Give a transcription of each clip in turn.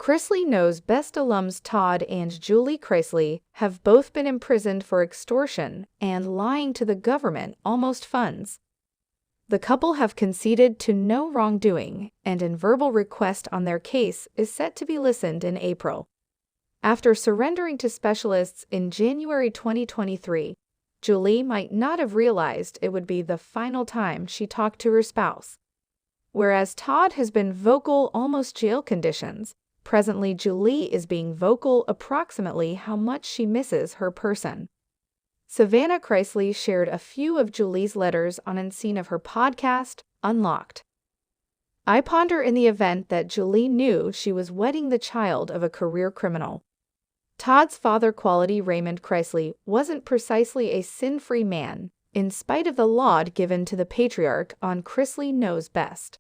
Chrisley Knows Best alums Todd and Julie Chrisley have both been imprisoned for extortion and lying to the government almost funds. The couple have conceded to no wrongdoing, and a verbal request on their case is set to be listened in April. After surrendering to specialists in January 2023, Julie might not have realized it would be the final time she talked to her spouse. Whereas Todd has been vocal almost jail conditions, presently Julie is being vocal approximately how much she misses her person. Savannah Chrisley shared a few of Julie's letters on a scene of her podcast, Unlocked. I ponder in the event that Julie knew she was wedding the child of a career criminal. Todd's father, quality Raymond Chrisley, wasn't precisely a sin-free man, in spite of the laud given to the patriarch on Chrisley Knows Best.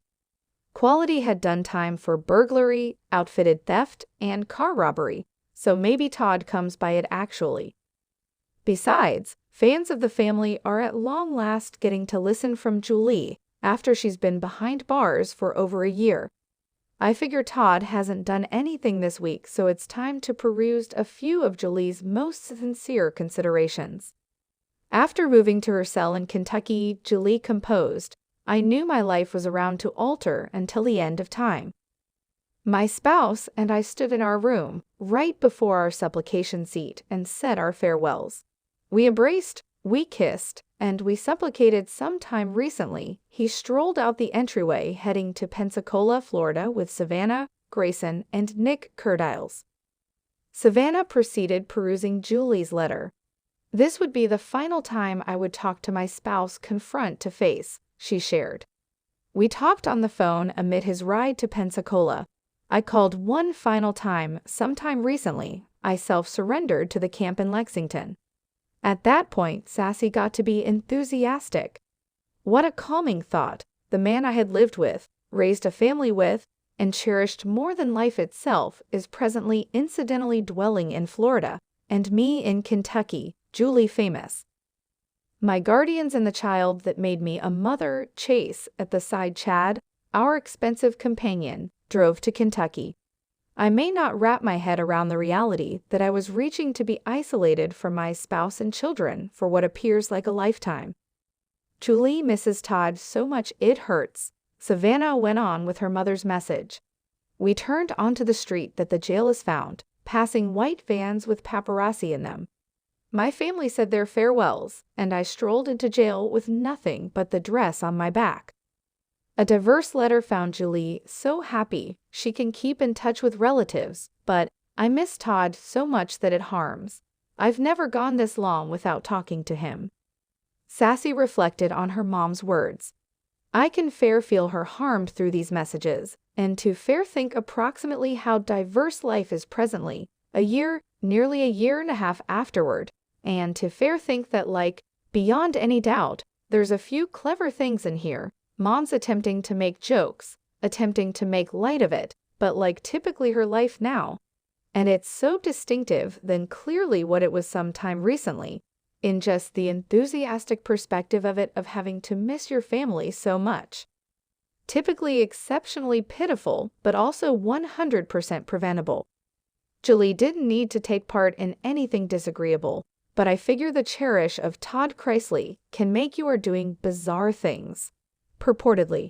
Quality had done time for burglary, outfitted theft, and car robbery, so maybe Todd comes by it actually. Besides, fans of the family are at long last getting to listen from Julie after she's been behind bars for over a year. I figure Todd hasn't done anything this week, so it's time to peruse a few of Julie's most sincere considerations. After moving to her cell in Kentucky, Julie composed, "I knew my life was around to alter until the end of time. My spouse and I stood in our room, right before our supplication seat, and said our farewells. We embraced, we kissed, and we supplicated sometime recently. He strolled out the entryway heading to Pensacola, Florida with Savannah, Grayson, and Nick Curdiles." Savannah proceeded perusing Julie's letter. "This would be the final time I would talk to my spouse confront to face," she shared. "We talked on the phone amid his ride to Pensacola. I called one final time sometime recently. I self-surrendered to the camp in Lexington. At that point, Sassy got to be enthusiastic. What a calming thought. The man I had lived with, raised a family with, and cherished more than life itself is presently incidentally dwelling in Florida, and me in Kentucky, Julie famous. My guardians and the child that made me a mother, Chase, at the side Chad, our expensive companion, drove to Kentucky. I may not wrap my head around the reality that I was reaching to be isolated from my spouse and children for what appears like a lifetime. Julie misses Todd so much it hurts." Savannah went on with her mother's message. "We turned onto the street that the jail is found, passing white vans with paparazzi in them. My family said their farewells, and I strolled into jail with nothing but the dress on my back." A diverse letter found Julie so happy she can keep in touch with relatives, but "I miss Todd so much that it harms. I've never gone this long without talking to him." Sassy reflected on her mom's words. "I can fair feel her harmed through these messages, and to fair think approximately how diverse life is presently, nearly a year and a half afterward, and to fair think that beyond any doubt, there's a few clever things in here. Mom's attempting to make jokes, attempting to make light of it, but typically her life now. And it's so distinctive than clearly what it was sometime recently, in just the enthusiastic perspective of it of having to miss your family so much. Typically exceptionally pitiful, but also 100% preventable. Julie didn't need to take part in anything disagreeable, but I figure the cherish of Todd Chrisley can make you are doing bizarre things. Purportedly.